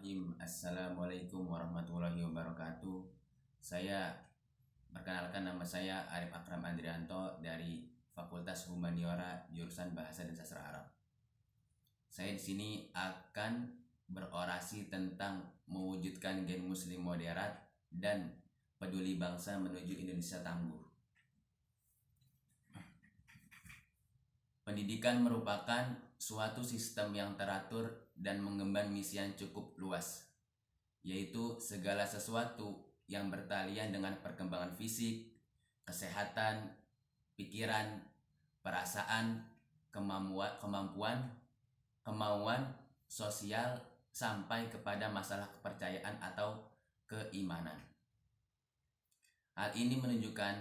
Bismillahirrahmanirrahim. Assalamualaikum warahmatullahi wabarakatuh. Perkenalkan, nama saya Arif Akram Andrianto dari Fakultas Humaniora jurusan Bahasa dan Sastra Arab. Saya di sini akan berorasi tentang mewujudkan gen muslim moderat dan peduli bangsa menuju Indonesia tangguh. Pendidikan merupakan suatu sistem yang teratur dan mengemban misi yang cukup luas, yaitu segala sesuatu yang bertalian dengan perkembangan fisik, kesehatan, pikiran, perasaan, kemampuan, sosial, sampai kepada masalah kepercayaan atau keimanan. Hal ini menunjukkan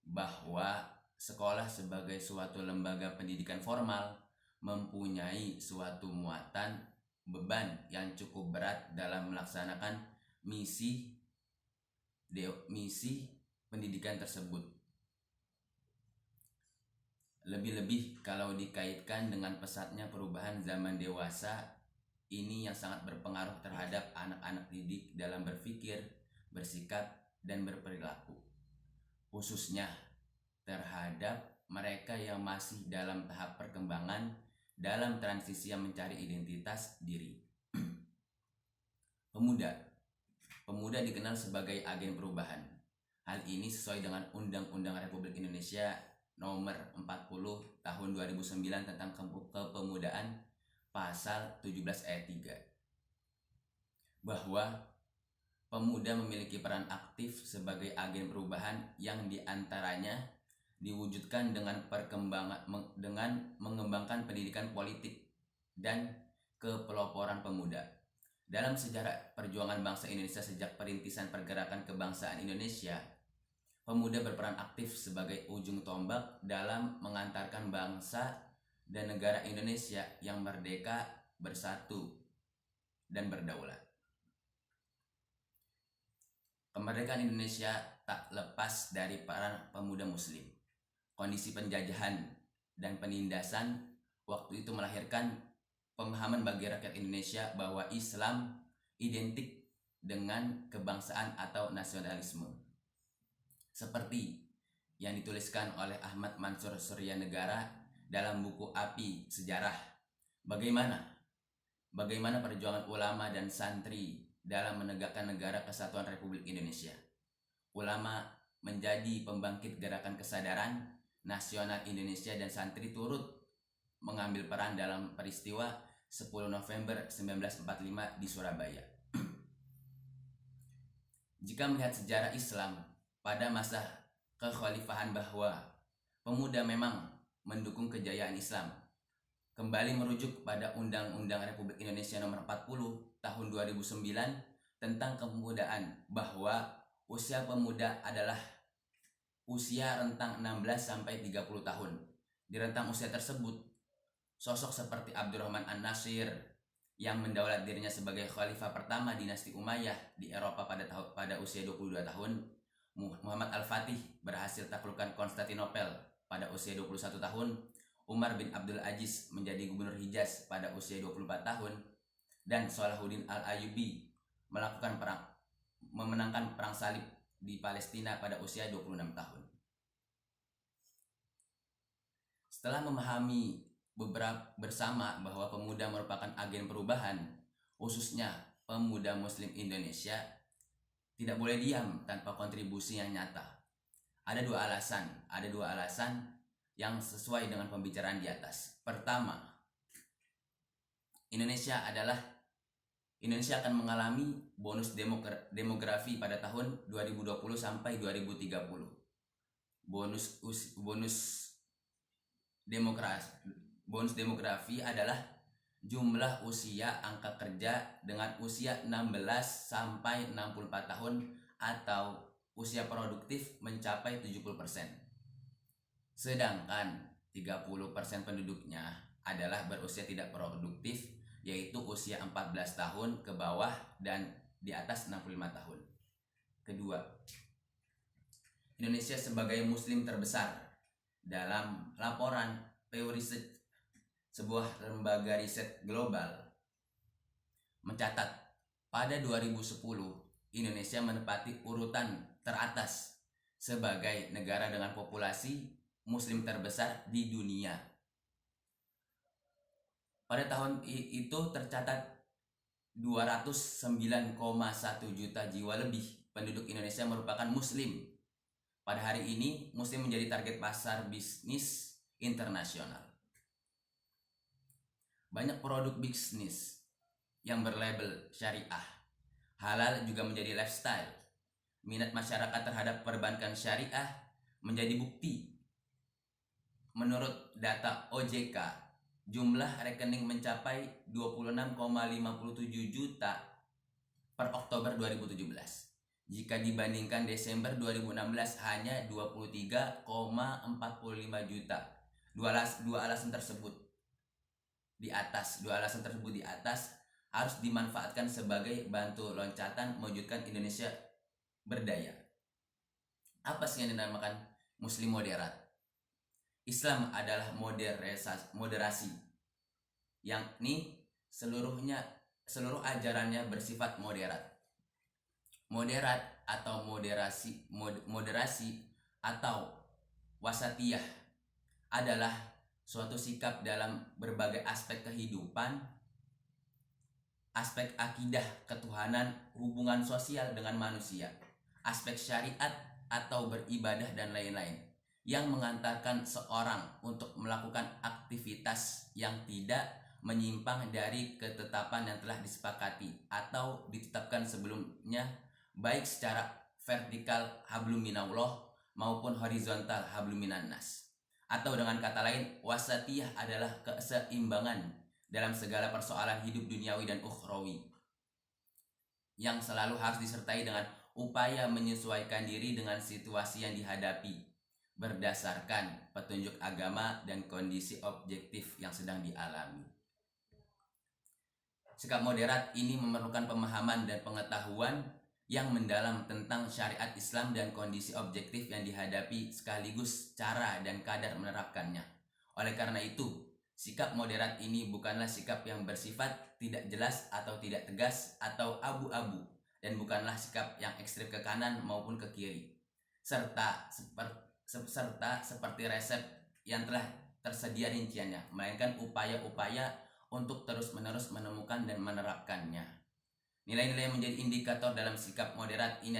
bahwa sekolah sebagai suatu lembaga pendidikan formal mempunyai suatu muatan beban yang cukup berat dalam melaksanakan misi pendidikan tersebut. Lebih-lebih kalau dikaitkan dengan pesatnya perubahan zaman dewasa ini yang sangat berpengaruh terhadap anak-anak didik dalam berpikir, bersikap, dan berperilaku, khususnya terhadap mereka yang masih dalam tahap perkembangan dalam transisi yang mencari identitas diri. Pemuda dikenal sebagai agen perubahan. Hal ini sesuai dengan Undang-Undang Republik Indonesia Nomor 40 Tahun 2009 tentang Kepemudaan Pasal 17 ayat 3, bahwa pemuda memiliki peran aktif sebagai agen perubahan yang diantaranya diwujudkan dengan mengembangkan pendidikan politik dan kepeloporan pemuda. Dalam sejarah perjuangan bangsa Indonesia sejak perintisan pergerakan kebangsaan Indonesia, pemuda berperan aktif sebagai ujung tombak dalam mengantarkan bangsa dan negara Indonesia yang merdeka, bersatu, dan berdaulat. Kemerdekaan Indonesia tak lepas dari peran pemuda muslim. Kondisi penjajahan dan penindasan waktu itu melahirkan pemahaman bagi rakyat Indonesia bahwa Islam identik dengan kebangsaan atau nasionalisme, seperti yang dituliskan oleh Ahmad Mansur Suryanegara dalam buku Api Sejarah. Bagaimana perjuangan ulama dan santri dalam menegakkan negara kesatuan Republik Indonesia. Ulama menjadi pembangkit gerakan kesadaran nasional Indonesia dan santri turut mengambil peran dalam peristiwa 10 November 1945 di Surabaya. Jika melihat sejarah Islam pada masa kekhalifahan bahwa pemuda memang mendukung kejayaan Islam, kembali merujuk pada Undang-Undang Republik Indonesia Nomor 40 Tahun 2009 tentang kepemudaan, bahwa usia pemuda adalah usia rentang 16 sampai 30 tahun. Di rentang usia tersebut, sosok seperti Abdurrahman An-Nasir yang mendaulat dirinya sebagai khalifah pertama dinasti Umayyah di Eropa pada usia 22 tahun, Muhammad Al-Fatih berhasil taklukkan Konstantinopel pada usia 21 tahun, Umar bin Abdul Aziz menjadi gubernur Hijaz pada usia 24 tahun, dan Salahuddin Al-Ayyubi memenangkan perang salib di Palestina pada usia 26 tahun. Setelah memahami bersama bahwa pemuda merupakan agen perubahan, khususnya pemuda muslim Indonesia tidak boleh diam tanpa kontribusi yang nyata. Ada dua alasan yang sesuai dengan pembicaraan di atas. Pertama, Indonesia akan mengalami bonus demografi pada tahun 2020 sampai 2030. Bonus demografi adalah jumlah usia angka kerja dengan usia 16 sampai 64 tahun atau usia produktif mencapai 70%. Sedangkan 30% penduduknya adalah berusia tidak produktif, yaitu usia 14 tahun ke bawah dan di atas 65 tahun. Kedua, Indonesia sebagai muslim terbesar. Dalam laporan Pew Research, sebuah lembaga riset global, mencatat Pada 2010, Indonesia menempati urutan teratas sebagai negara dengan populasi muslim terbesar di dunia. Pada tahun itu tercatat 209,1 juta jiwa lebih penduduk Indonesia merupakan muslim. Pada hari ini, muslim menjadi target pasar bisnis internasional. Banyak produk bisnis yang berlabel syariah. Halal juga menjadi lifestyle. Minat masyarakat terhadap perbankan syariah menjadi bukti. Menurut data OJK, jumlah rekening mencapai 26,57 juta per Oktober 2017. Jika dibandingkan Desember 2016 hanya 23,45 juta. Dua alasan tersebut di atas harus dimanfaatkan sebagai batu loncatan mewujudkan Indonesia berdaya. Apa sih yang dinamakan Muslim moderat? Islam adalah moderasi, yakni seluruh ajarannya bersifat moderat. Moderat atau moderasi atau wasatiyah adalah suatu sikap dalam berbagai aspek kehidupan, aspek akidah ketuhanan, hubungan sosial dengan manusia, aspek syariat atau beribadah dan lain-lain, yang mengantarkan seorang untuk melakukan aktivitas yang tidak menyimpang dari ketetapan yang telah disepakati atau ditetapkan sebelumnya, baik secara vertikal hablum minallah maupun horizontal hablum minannas. Atau dengan kata lain, wasatiyah adalah keseimbangan dalam segala persoalan hidup duniawi dan ukhrawi, yang selalu harus disertai dengan upaya menyesuaikan diri dengan situasi yang dihadapi berdasarkan petunjuk agama dan kondisi objektif yang sedang dialami. Sikap moderat ini memerlukan pemahaman dan pengetahuan yang mendalam tentang syariat Islam dan kondisi objektif yang dihadapi sekaligus cara dan kadar menerapkannya. Oleh karena itu, sikap moderat ini bukanlah sikap yang bersifat tidak jelas atau tidak tegas atau abu-abu, dan bukanlah sikap yang ekstrem ke kanan maupun ke kiri, serta seperti resep yang telah tersedia rinciannya, melainkan upaya-upaya untuk terus-menerus menemukan dan menerapkannya. Nilai-nilai yang menjadi indikator dalam sikap moderat ini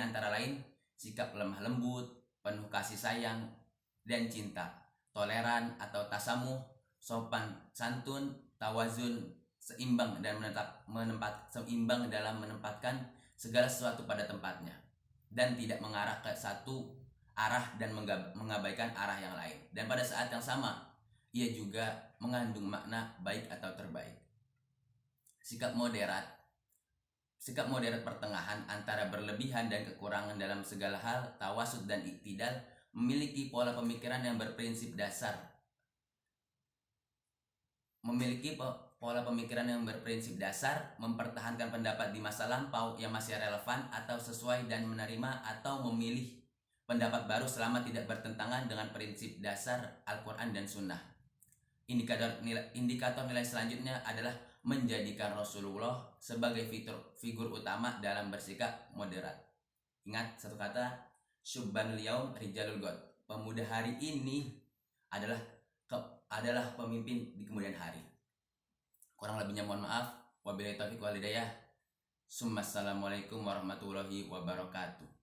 antara lain sikap lemah lembut, penuh kasih sayang dan cinta, toleran atau tasamuh, sopan santun, tawazun, seimbang dalam menempatkan segala sesuatu pada tempatnya, dan tidak mengarah ke satu arah dan mengabaikan arah yang lain. Dan pada saat yang sama, ia juga mengandung makna baik atau terbaik. Sikap moderat pertengahan antara berlebihan dan kekurangan dalam segala hal, tawasud dan iktidal, memiliki pola pemikiran yang berprinsip dasar. Mempertahankan pendapat di masa lampau yang masih relevan atau sesuai, dan menerima atau memilih pendapat baru selama tidak bertentangan dengan prinsip dasar Al-Quran dan Sunnah. Indikator nilai selanjutnya adalah menjadikan Rasulullah sebagai figur utama dalam bersikap moderat. Ingat satu kata, syubbanul yaum rijalul ghad. Pemuda hari ini adalah pemimpin di kemudian hari. Kurang lebihnya mohon maaf. Wabillahi taufiq wal hidayah. Assalamualaikum warahmatullahi wabarakatuh.